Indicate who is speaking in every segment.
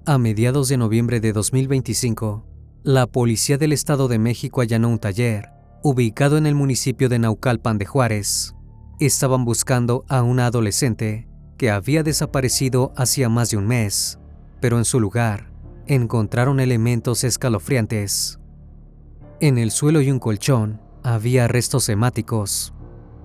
Speaker 1: A mediados de noviembre de 2025, la Policía del Estado de México allanó un taller, ubicado en el municipio de Naucalpan de Juárez. Estaban buscando a una adolescente que había desaparecido hacía más de un mes, pero en su lugar encontraron elementos escalofriantes. En el suelo y un colchón había restos hemáticos.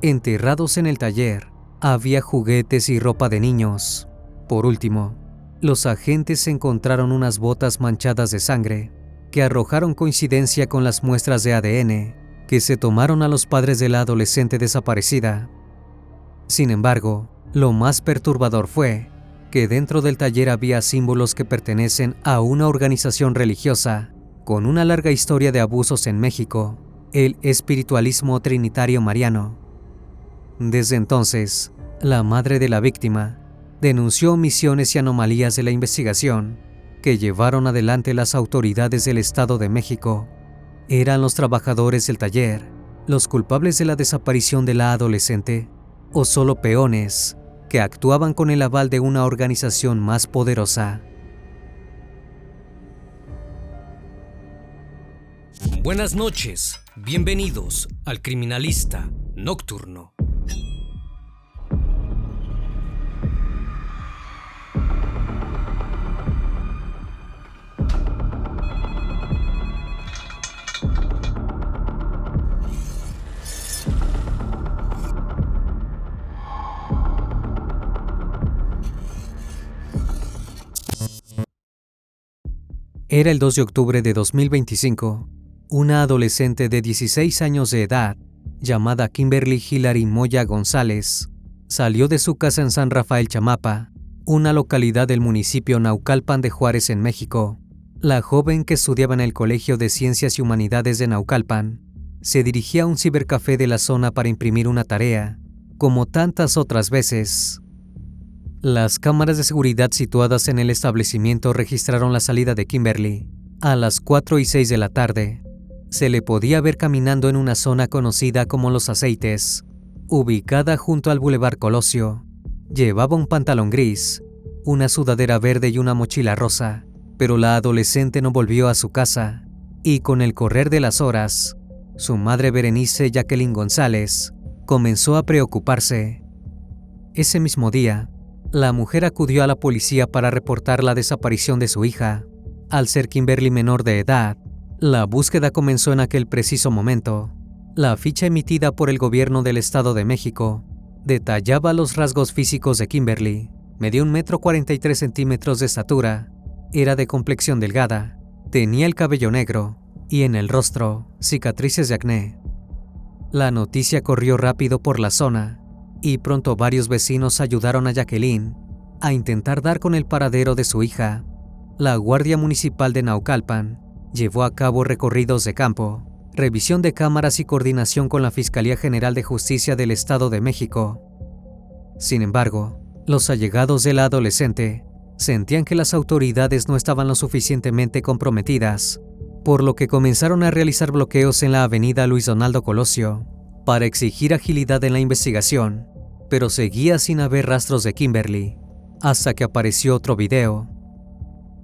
Speaker 1: Enterrados en el taller había juguetes y ropa de niños. Por último, los agentes encontraron unas botas manchadas de sangre que arrojaron coincidencia con las muestras de ADN que se tomaron a los padres de la adolescente desaparecida. Sin embargo, lo más perturbador fue que dentro del taller había símbolos que pertenecen a una organización religiosa con una larga historia de abusos en México, el espiritualismo trinitario mariano. Desde entonces, la madre de la víctima denunció omisiones y anomalías de la investigación que llevaron adelante las autoridades del Estado de México. ¿Eran los trabajadores del taller los culpables de la desaparición de la adolescente o solo peones que actuaban con el aval de una organización más poderosa?
Speaker 2: Buenas noches, bienvenidos al Criminalista Nocturno.
Speaker 1: Era el 2 de octubre de 2025. Una adolescente de 16 años de edad, llamada Kimberly Hilary Moya González, salió de su casa en San Rafael Chamapa, una localidad del municipio Naucalpan de Juárez en México. La joven, que estudiaba en el Colegio de Ciencias y Humanidades de Naucalpan, se dirigía a un cibercafé de la zona para imprimir una tarea, como tantas otras veces. Las cámaras de seguridad situadas en el establecimiento registraron la salida de Kimberly a las 4:06 de la tarde. Se le podía ver caminando en una zona conocida como Los Aceites, ubicada junto al Boulevard Colosio. Llevaba un pantalón gris, una sudadera verde y una mochila rosa, pero la adolescente no volvió a su casa, y con el correr de las horas, su madre Berenice Jacqueline González comenzó a preocuparse. Ese mismo día, la mujer acudió a la policía para reportar la desaparición de su hija. Al ser Kimberly menor de edad, la búsqueda comenzó en aquel preciso momento. La ficha emitida por el gobierno del Estado de México detallaba los rasgos físicos de Kimberly. Medía 1,43 m de estatura, era de complexión delgada, tenía el cabello negro y en el rostro cicatrices de acné. La noticia corrió rápido por la zona y pronto varios vecinos ayudaron a Jacqueline a intentar dar con el paradero de su hija. La Guardia Municipal de Naucalpan llevó a cabo recorridos de campo, revisión de cámaras y coordinación con la Fiscalía General de Justicia del Estado de México. Sin embargo, los allegados de la adolescente sentían que las autoridades no estaban lo suficientemente comprometidas, por lo que comenzaron a realizar bloqueos en la avenida Luis Donaldo Colosio para exigir agilidad en la investigación, pero seguía sin haber rastros de Kimberly, hasta que apareció otro video.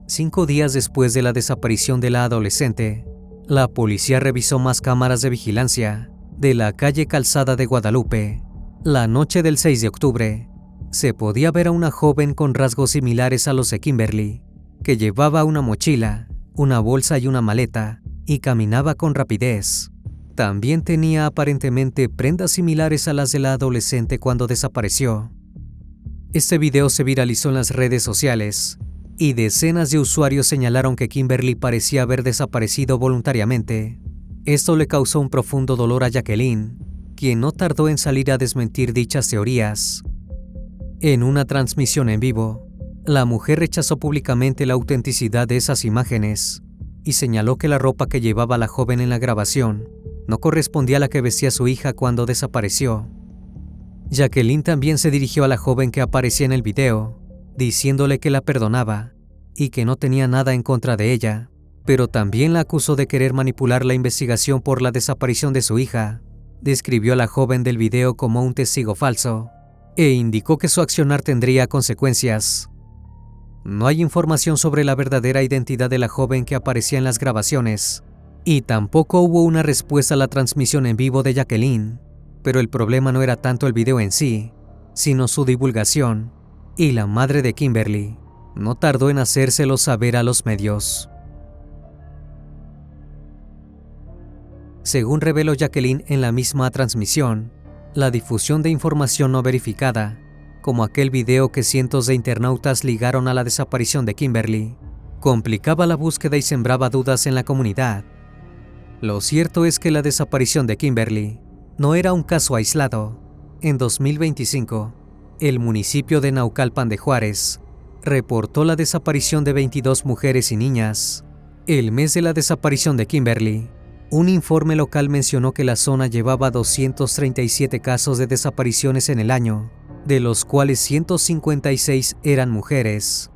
Speaker 1: 5 días después de la desaparición de la adolescente, la policía revisó más cámaras de vigilancia de la calle Calzada de Guadalupe. La noche del 6 de octubre, se podía ver a una joven con rasgos similares a los de Kimberly, que llevaba una mochila, una bolsa y una maleta, y caminaba con rapidez. También tenía aparentemente prendas similares a las de la adolescente cuando desapareció. Este video se viralizó en las redes sociales y decenas de usuarios señalaron que Kimberly parecía haber desaparecido voluntariamente. Esto le causó un profundo dolor a Jacqueline, quien no tardó en salir a desmentir dichas teorías. En una transmisión en vivo, la mujer rechazó públicamente la autenticidad de esas imágenes y señaló que la ropa que llevaba la joven en la grabación no correspondía a la que vestía su hija cuando desapareció. Jacqueline también se dirigió a la joven que aparecía en el video, diciéndole que la perdonaba y que no tenía nada en contra de ella, pero también la acusó de querer manipular la investigación por la desaparición de su hija. Describió a la joven del video como un testigo falso e indicó que su accionar tendría consecuencias. No hay información sobre la verdadera identidad de la joven que aparecía en las grabaciones, y tampoco hubo una respuesta a la transmisión en vivo de Jacqueline, pero el problema no era tanto el video en sí, sino su divulgación, y la madre de Kimberly no tardó en hacérselo saber a los medios. Según reveló Jacqueline en la misma transmisión, la difusión de información no verificada, como aquel video que cientos de internautas ligaron a la desaparición de Kimberly, complicaba la búsqueda y sembraba dudas en la comunidad. Lo cierto es que la desaparición de Kimberly no era un caso aislado. En 2025, el municipio de Naucalpan de Juárez reportó la desaparición de 22 mujeres y niñas. El mes de la desaparición de Kimberly, un informe local mencionó que la zona llevaba 237 casos de desapariciones en el año, de los cuales 156 eran mujeres.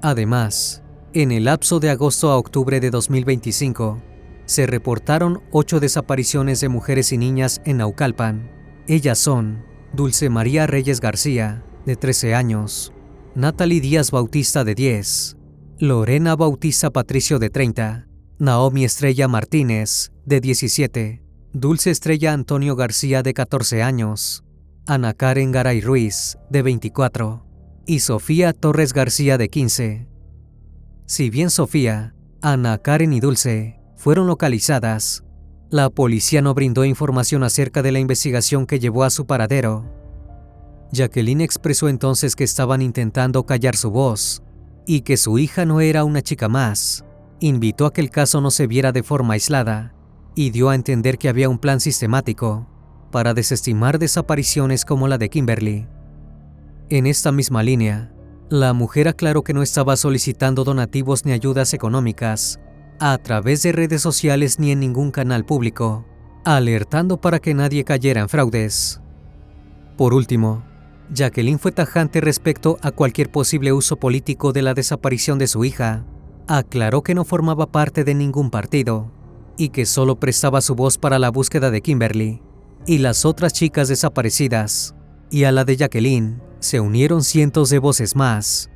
Speaker 1: Además, en el lapso de agosto a octubre de 2025, se reportaron 8 desapariciones de mujeres y niñas en Naucalpan. Ellas son Dulce María Reyes García, de 13 años, Natalie Díaz Bautista, de 10, Lorena Bautista Patricio, de 30, Naomi Estrella Martínez, de 17, Dulce Estrella Antonio García, de 14 años, Ana Karen Garay Ruiz, de 24, y Sofía Torres García, de 15. Si bien Sofía, Ana Karen y Dulce fueron localizadas, la policía no brindó información acerca de la investigación que llevó a su paradero. Jacqueline expresó entonces que estaban intentando callar su voz y que su hija no era una chica más. Invitó a que el caso no se viera de forma aislada y dio a entender que había un plan sistemático para desestimar desapariciones como la de Kimberly. En esta misma línea, la mujer aclaró que no estaba solicitando donativos ni ayudas económicas a través de redes sociales ni en ningún canal público, alertando para que nadie cayera en fraudes. Por último, Jacqueline fue tajante respecto a cualquier posible uso político de la desaparición de su hija. Aclaró que no formaba parte de ningún partido y que solo prestaba su voz para la búsqueda de Kimberly y las otras chicas desaparecidas, y a la de Jacqueline se unieron cientos de voces más.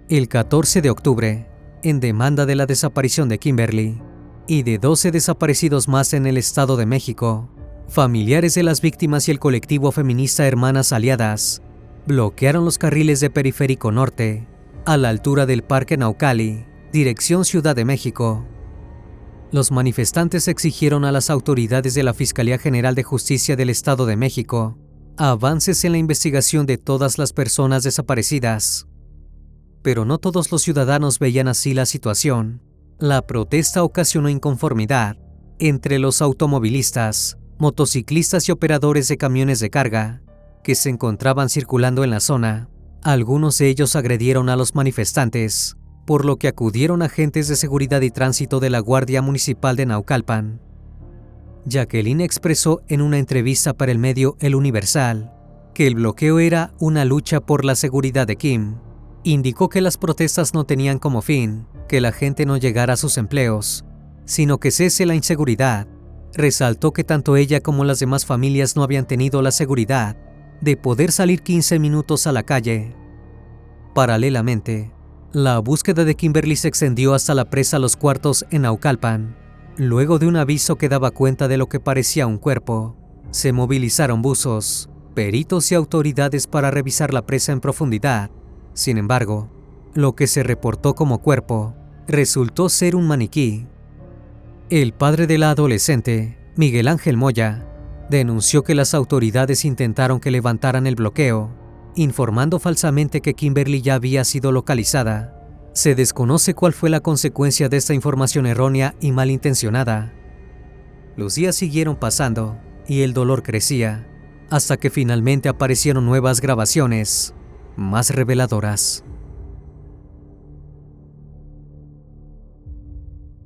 Speaker 1: El 14 de octubre, en demanda de la desaparición de Kimberly y de 12 desaparecidos más en el Estado de México, familiares de las víctimas y el colectivo feminista Hermanas Aliadas bloquearon los carriles de Periférico Norte a la altura del Parque Naucali, dirección Ciudad de México. Los manifestantes exigieron a las autoridades de la Fiscalía General de Justicia del Estado de México avances en la investigación de todas las personas desaparecidas. Pero no todos los ciudadanos veían así la situación. La protesta ocasionó inconformidad entre los automovilistas, motociclistas y operadores de camiones de carga que se encontraban circulando en la zona. Algunos de ellos agredieron a los manifestantes, por lo que acudieron agentes de seguridad y tránsito de la Guardia Municipal de Naucalpan. Jacqueline expresó en una entrevista para el medio El Universal que el bloqueo era una lucha por la seguridad de Kim. Indicó que las protestas no tenían como fin que la gente no llegara a sus empleos, sino que cese la inseguridad. Resaltó que tanto ella como las demás familias no habían tenido la seguridad de poder salir 15 minutos a la calle. Paralelamente, la búsqueda de Kimberly se extendió hasta la presa Los Cuartos en Naucalpan. Luego de un aviso que daba cuenta de lo que parecía un cuerpo, se movilizaron buzos, peritos y autoridades para revisar la presa en profundidad. Sin embargo, lo que se reportó como cuerpo resultó ser un maniquí. El padre de la adolescente, Miguel Ángel Moya, denunció que las autoridades intentaron que levantaran el bloqueo, informando falsamente que Kimberly ya había sido localizada. Se desconoce cuál fue la consecuencia de esta información errónea y malintencionada. Los días siguieron pasando y el dolor crecía, hasta que finalmente aparecieron nuevas grabaciones, más reveladoras.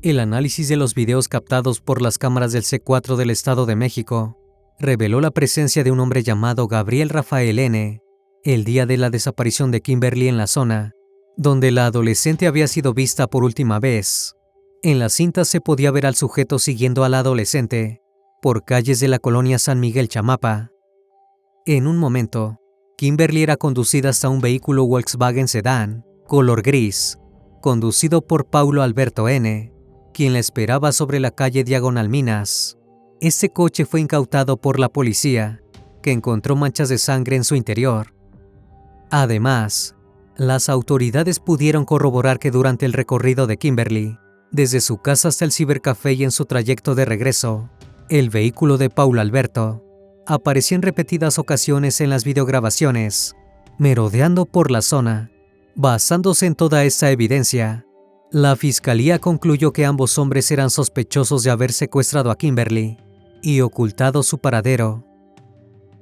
Speaker 1: El análisis de los videos captados por las cámaras del C4 del Estado de México reveló la presencia de un hombre llamado Gabriel Rafael N. el día de la desaparición de Kimberly en la zona donde la adolescente había sido vista por última vez. En la cinta se podía ver al sujeto siguiendo a la adolescente por calles de la colonia San Miguel Chamapa. En un momento, Kimberly era conducida hasta un vehículo Volkswagen Sedán color gris, conducido por Paulo Alberto N., quien la esperaba sobre la calle Diagonal Minas. Ese coche fue incautado por la policía, que encontró manchas de sangre en su interior. Además, las autoridades pudieron corroborar que durante el recorrido de Kimberly, desde su casa hasta el cibercafé y en su trayecto de regreso, el vehículo de Paulo Alberto apareció en repetidas ocasiones en las videograbaciones, merodeando por la zona. Basándose en toda esta evidencia, la fiscalía concluyó que ambos hombres eran sospechosos de haber secuestrado a Kimberly y ocultado su paradero.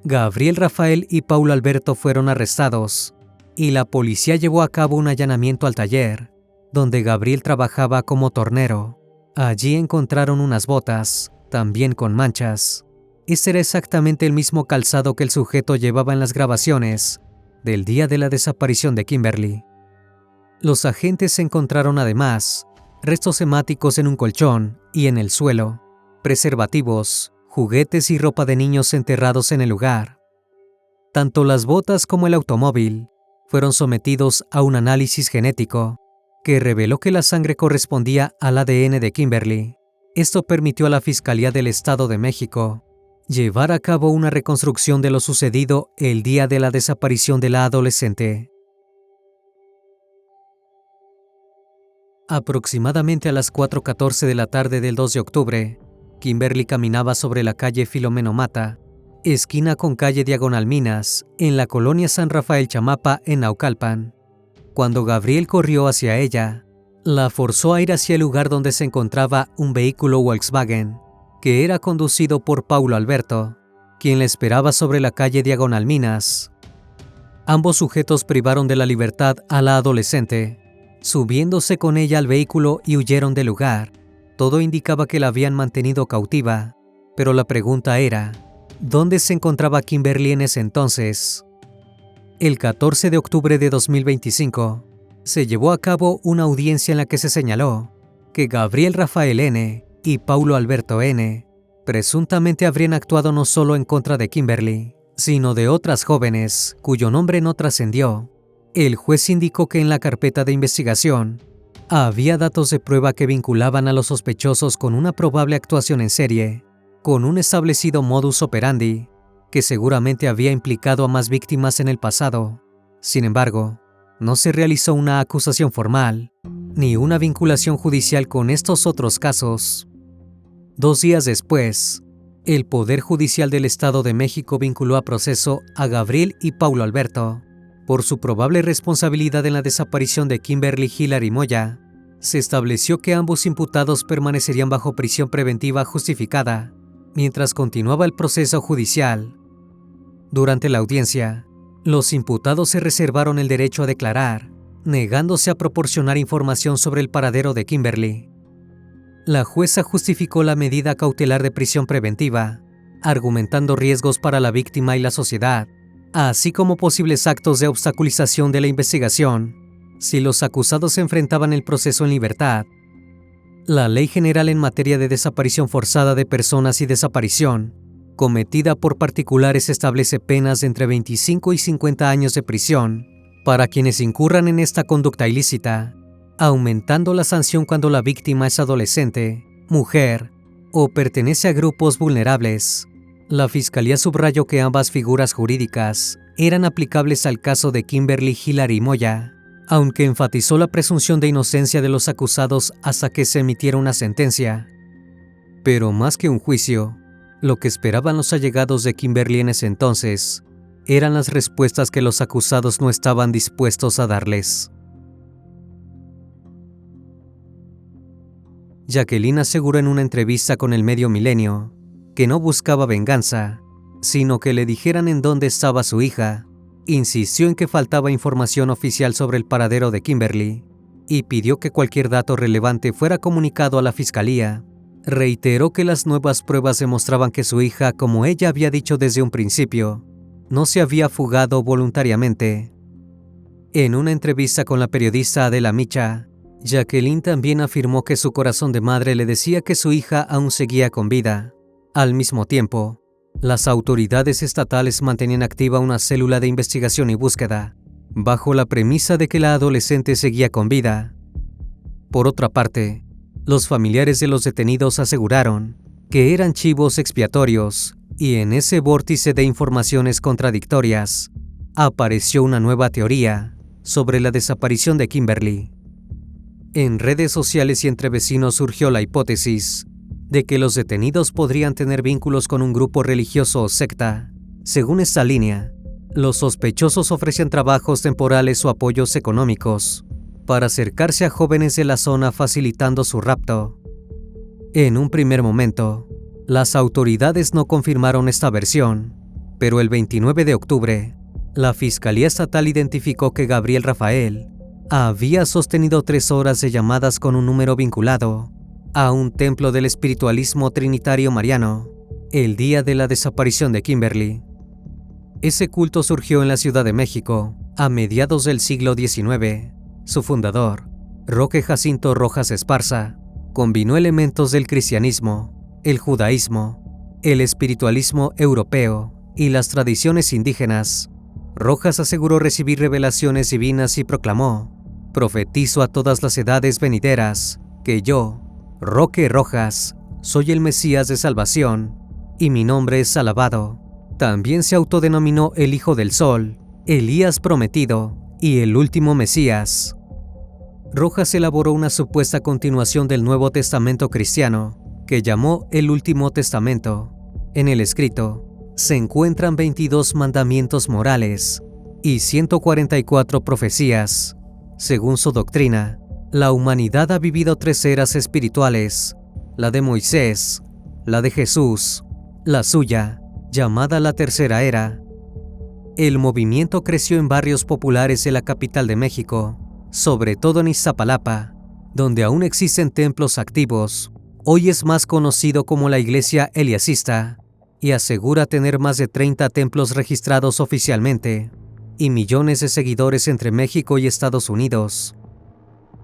Speaker 1: Gabriel Rafael y Paulo Alberto fueron arrestados y la policía llevó a cabo un allanamiento al taller, donde Gabriel trabajaba como tornero. Allí encontraron unas botas, también con manchas. Ese era exactamente el mismo calzado que el sujeto llevaba en las grabaciones del día de la desaparición de Kimberly. Los agentes encontraron además restos hemáticos en un colchón y en el suelo, preservativos, juguetes y ropa de niños enterrados en el lugar. Tanto las botas como el automóvil fueron sometidos a un análisis genético que reveló que la sangre correspondía al ADN de Kimberly. Esto permitió a la Fiscalía del Estado de México llevar a cabo una reconstrucción de lo sucedido el día de la desaparición de la adolescente. Aproximadamente a las 4:14 de la tarde del 2 de octubre, Kimberly caminaba sobre la calle Filomeno Mata, esquina con calle Diagonal Minas, en la colonia San Rafael Chamapa, en Naucalpan. Cuando Gabriel corrió hacia ella, la forzó a ir hacia el lugar donde se encontraba un vehículo Volkswagen, que era conducido por Paulo Alberto, quien la esperaba sobre la calle Diagonal Minas. Ambos sujetos privaron de la libertad a la adolescente, subiéndose con ella al vehículo y huyeron del lugar. Todo indicaba que la habían mantenido cautiva, pero la pregunta era, ¿dónde se encontraba Kimberly en ese entonces? El 14 de octubre de 2025, se llevó a cabo una audiencia en la que se señaló que Gabriel Rafael N. y Paulo Alberto N. presuntamente habrían actuado no solo en contra de Kimberly, sino de otras jóvenes cuyo nombre no trascendió. El juez indicó que en la carpeta de investigación había datos de prueba que vinculaban a los sospechosos con una probable actuación en serie, con un establecido modus operandi que seguramente había implicado a más víctimas en el pasado. Sin embargo, no se realizó una acusación formal ni una vinculación judicial con estos otros casos. 2 días después, el Poder Judicial del Estado de México vinculó a proceso a Gabriel y Paulo Alberto por su probable responsabilidad en la desaparición de Kimberly Hilary Moya. Se estableció que ambos imputados permanecerían bajo prisión preventiva justificada mientras continuaba el proceso judicial. Durante la audiencia, los imputados se reservaron el derecho a declarar, negándose a proporcionar información sobre el paradero de Kimberly. La jueza justificó la medida cautelar de prisión preventiva, argumentando riesgos para la víctima y la sociedad, así como posibles actos de obstaculización de la investigación si los acusados se enfrentaban el proceso en libertad. La Ley General en materia de desaparición forzada de personas y desaparición cometida por particulares establece penas de entre 25 y 50 años de prisión para quienes incurran en esta conducta ilícita, aumentando la sanción cuando la víctima es adolescente, mujer o pertenece a grupos vulnerables. La Fiscalía subrayó que ambas figuras jurídicas eran aplicables al caso de Kimberly Hilary Moya, aunque enfatizó la presunción de inocencia de los acusados hasta que se emitiera una sentencia. Pero más que un juicio, lo que esperaban los allegados de Kimberly en ese entonces eran las respuestas que los acusados no estaban dispuestos a darles. Jacqueline aseguró en una entrevista con el medio Milenio que no buscaba venganza, sino que le dijeran en dónde estaba su hija. Insistió en que faltaba información oficial sobre el paradero de Kimberly y pidió que cualquier dato relevante fuera comunicado a la Fiscalía. Reiteró que las nuevas pruebas demostraban que su hija, como ella había dicho desde un principio, no se había fugado voluntariamente. En una entrevista con la periodista Adela Micha, Jacqueline también afirmó que su corazón de madre le decía que su hija aún seguía con vida. Al mismo tiempo, las autoridades estatales mantenían activa una célula de investigación y búsqueda, bajo la premisa de que la adolescente seguía con vida. Por otra parte, los familiares de los detenidos aseguraron que eran chivos expiatorios, y en ese vórtice de informaciones contradictorias apareció una nueva teoría sobre la desaparición de Kimberly. En redes sociales y entre vecinos surgió la hipótesis de que los detenidos podrían tener vínculos con un grupo religioso o secta. Según esta línea, los sospechosos ofrecían trabajos temporales o apoyos económicos para acercarse a jóvenes de la zona facilitando su rapto. En un primer momento, las autoridades no confirmaron esta versión, pero el 29 de octubre, la Fiscalía Estatal identificó que Gabriel Rafael había sostenido 3 horas de llamadas con un número vinculado a un templo del espiritualismo trinitario mariano, el día de la desaparición de Kimberly. Ese culto surgió en la Ciudad de México a mediados del siglo XIX. Su fundador, Roque Jacinto Rojas Esparza, combinó elementos del cristianismo, el judaísmo, el espiritualismo europeo y las tradiciones indígenas. Rojas aseguró recibir revelaciones divinas y proclamó: «Profetizo a todas las edades venideras que yo, Roque Rojas, soy el Mesías de salvación, y mi nombre es alabado». También se autodenominó el Hijo del Sol, Elías prometido y el último Mesías. Rojas elaboró una supuesta continuación del Nuevo Testamento cristiano, que llamó el Último Testamento. En el escrito se encuentran 22 mandamientos morales y 144 profecías. Según su doctrina, la humanidad ha vivido 3 eras espirituales: la de Moisés, la de Jesús, la suya, llamada la Tercera Era. El movimiento creció en barrios populares de la capital de México, sobre todo en Iztapalapa, donde aún existen templos activos. Hoy es más conocido como la Iglesia Eliasista, y asegura tener más de 30 templos registrados oficialmente, y millones de seguidores entre México y Estados Unidos.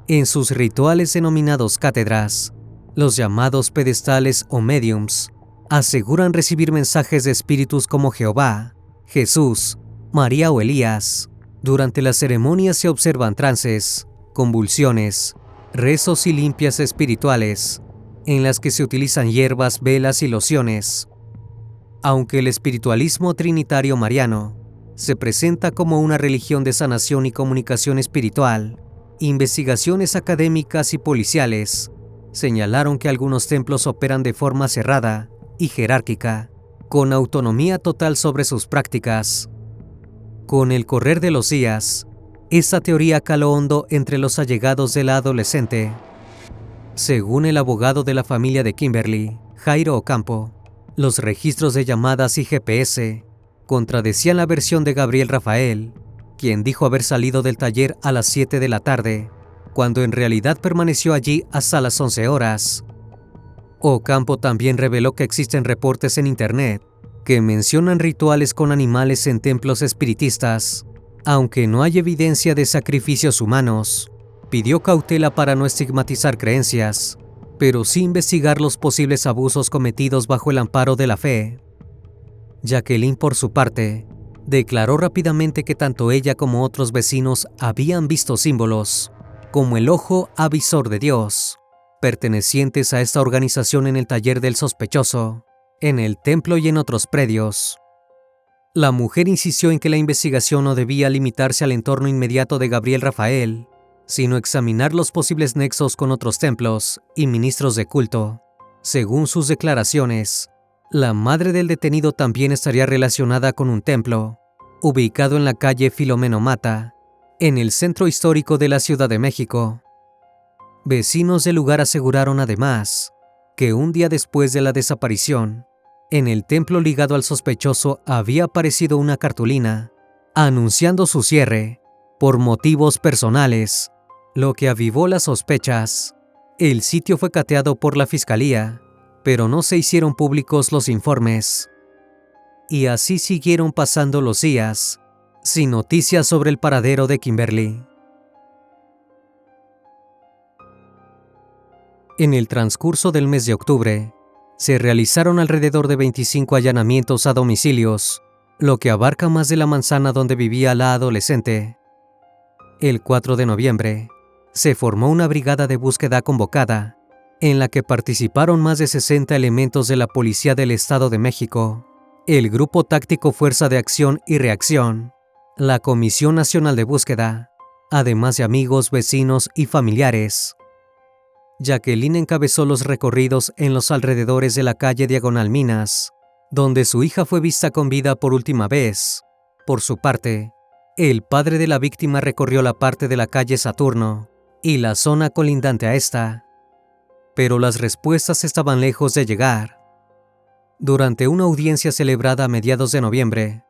Speaker 1: En sus rituales denominados cátedras, los llamados pedestales o mediums aseguran recibir mensajes de espíritus como Jehová, Jesús, María o Elías. Durante las ceremonias se observan trances, convulsiones, rezos y limpias espirituales, en las que se utilizan hierbas, velas y lociones. Aunque el espiritualismo trinitario mariano se presenta como una religión de sanación y comunicación espiritual, investigaciones académicas y policiales señalaron que algunos templos operan de forma cerrada y jerárquica, con autonomía total sobre sus prácticas. Con el correr de los días, esta teoría caló hondo entre los allegados de la adolescente. Según el abogado de la familia de Kimberly, Jairo Ocampo, los registros de llamadas y GPS contradecían la versión de Gabriel Rafael, quien dijo haber salido del taller a las 7 de la tarde, cuando en realidad permaneció allí hasta las 11 horas. Ocampo también reveló que existen reportes en Internet que mencionan rituales con animales en templos espiritistas. Aunque no hay evidencia de sacrificios humanos, pidió cautela para no estigmatizar creencias, pero sí investigar los posibles abusos cometidos bajo el amparo de la fe. Jacqueline, por su parte, declaró rápidamente que tanto ella como otros vecinos habían visto símbolos, como el ojo avisor de Dios, pertenecientes a esta organización en el taller del sospechoso, en el templo y en otros predios. La mujer insistió en que la investigación no debía limitarse al entorno inmediato de Gabriel Rafael, sino examinar los posibles nexos con otros templos y ministros de culto. Según sus declaraciones, la madre del detenido también estaría relacionada con un templo, ubicado en la calle Filomeno Mata, en el centro histórico de la Ciudad de México. Vecinos del lugar aseguraron además que un día después de la desaparición, en el templo ligado al sospechoso había aparecido una cartulina anunciando su cierre por motivos personales, lo que avivó las sospechas. El sitio fue cateado por la fiscalía, pero no se hicieron públicos los informes. Y así siguieron pasando los días, sin noticias sobre el paradero de Kimberly. En el transcurso del mes de octubre, se realizaron alrededor de 25 allanamientos a domicilios, lo que abarca más de la manzana donde vivía la adolescente. El 4 de noviembre, se formó una brigada de búsqueda convocada, en la que participaron más de 60 elementos de la Policía del Estado de México, el Grupo Táctico Fuerza de Acción y Reacción, la Comisión Nacional de Búsqueda, además de amigos, vecinos y familiares. Jacqueline encabezó los recorridos en los alrededores de la calle Diagonal Minas, donde su hija fue vista con vida por última vez. Por su parte, el padre de la víctima recorrió la parte de la calle Saturno y la zona colindante a esta, pero las respuestas estaban lejos de llegar. Durante una audiencia celebrada a mediados de noviembre,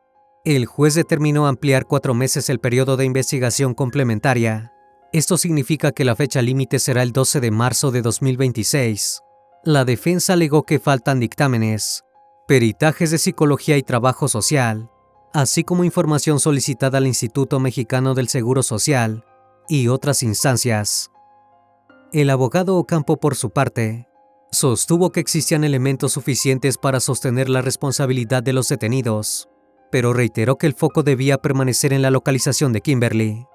Speaker 1: el juez determinó ampliar 4 meses el periodo de investigación complementaria. Esto significa que la fecha límite será el 12 de marzo de 2026. La defensa alegó que faltan dictámenes, peritajes de psicología y trabajo social, así como información solicitada al Instituto Mexicano del Seguro Social y otras instancias. El abogado Ocampo, por su parte, sostuvo que existían elementos suficientes para sostener la responsabilidad de los detenidos, pero reiteró que el foco debía permanecer en la localización de Kimberly.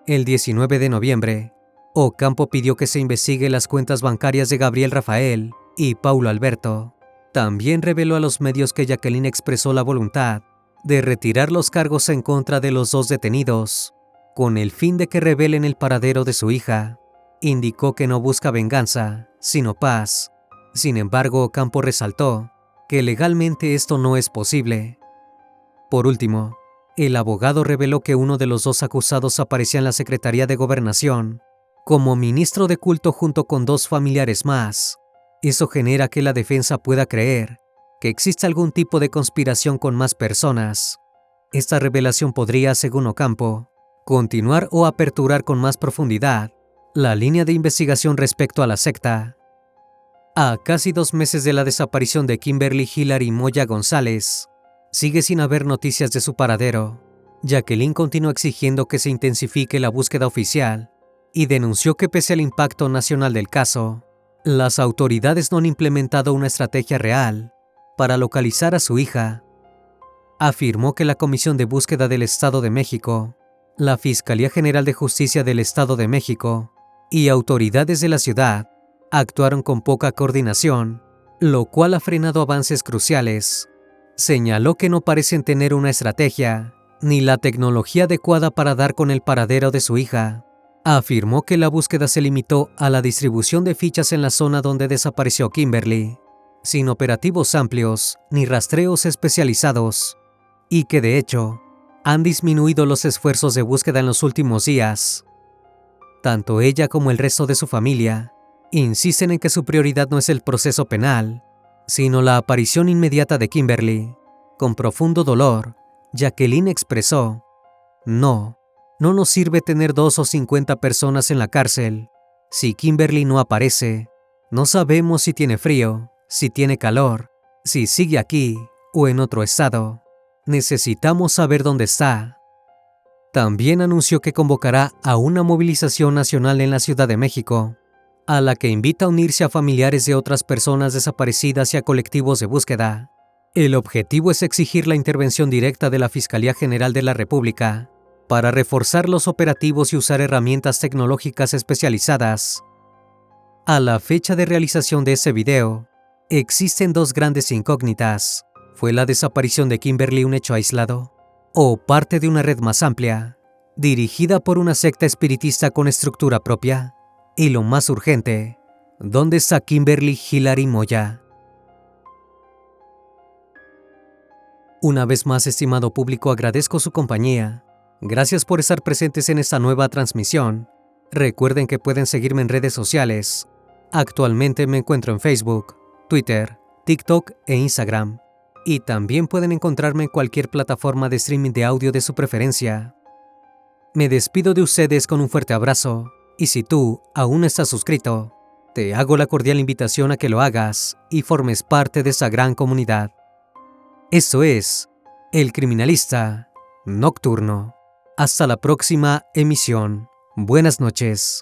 Speaker 1: El 19 de noviembre, Ocampo pidió que se investigue las cuentas bancarias de Gabriel Rafael y Paulo Alberto. También reveló a los medios que Jacqueline expresó la voluntad de retirar los cargos en contra de los 2 detenidos, con el fin de que revelen el paradero de su hija. Indicó que no busca venganza, sino paz. Sin embargo, Ocampo resaltó que legalmente esto no es posible. Por último, el abogado reveló que uno de los 2 acusados aparecía en la Secretaría de Gobernación como ministro de culto junto con 2 familiares más. Eso genera que la defensa pueda creer que existe algún tipo de conspiración con más personas. Esta revelación podría, según Ocampo, continuar o aperturar con más profundidad la línea de investigación respecto a la secta. A casi 2 meses de la desaparición de Kimberly Hilary Moya González, sigue sin haber noticias de su paradero. Jacqueline continúa exigiendo que se intensifique la búsqueda oficial y denunció que pese al impacto nacional del caso, las autoridades no han implementado una estrategia real para localizar a su hija. Afirmó que la Comisión de Búsqueda del Estado de México, la Fiscalía General de Justicia del Estado de México y autoridades de la ciudad actuaron con poca coordinación, lo cual ha frenado avances cruciales. Señaló que no parecen tener una estrategia ni la tecnología adecuada para dar con el paradero de su hija. Afirmó que la búsqueda se limitó a la distribución de fichas en la zona donde desapareció Kimberly, sin operativos amplios ni rastreos especializados, y que de hecho han disminuido los esfuerzos de búsqueda en los últimos días. Tanto ella como el resto de su familia insisten en que su prioridad no es el proceso penal, sino la aparición inmediata de Kimberly. Con profundo dolor, Jacqueline expresó: No nos sirve tener 2 o 50 personas en la cárcel. Si Kimberly no aparece, no sabemos si tiene frío, si tiene calor, si sigue aquí o en otro estado. Necesitamos saber dónde está. También anunció que convocará a una movilización nacional en la Ciudad de México, a la que invita a unirse a familiares de otras personas desaparecidas y a colectivos de búsqueda. El objetivo es exigir la intervención directa de la Fiscalía General de la República para reforzar los operativos y usar herramientas tecnológicas especializadas. A la fecha de realización de ese video, existen 2 grandes incógnitas. ¿Fue la desaparición de Kimberly un hecho aislado o parte de una red más amplia, dirigida por una secta espiritista con estructura propia? Y lo más urgente, ¿dónde está Kimberly Hilary Moya? Una vez más, estimado público, agradezco su compañía. Gracias por estar presentes en esta nueva transmisión. Recuerden que pueden seguirme en redes sociales. Actualmente me encuentro en Facebook, Twitter, TikTok e Instagram. Y también pueden encontrarme en cualquier plataforma de streaming de audio de su preferencia. Me despido de ustedes con un fuerte abrazo, y si tú aún no estás suscrito, te hago la cordial invitación a que lo hagas y formes parte de esta gran comunidad. Esto es El Criminalista Nocturno. Hasta la próxima emisión. Buenas noches.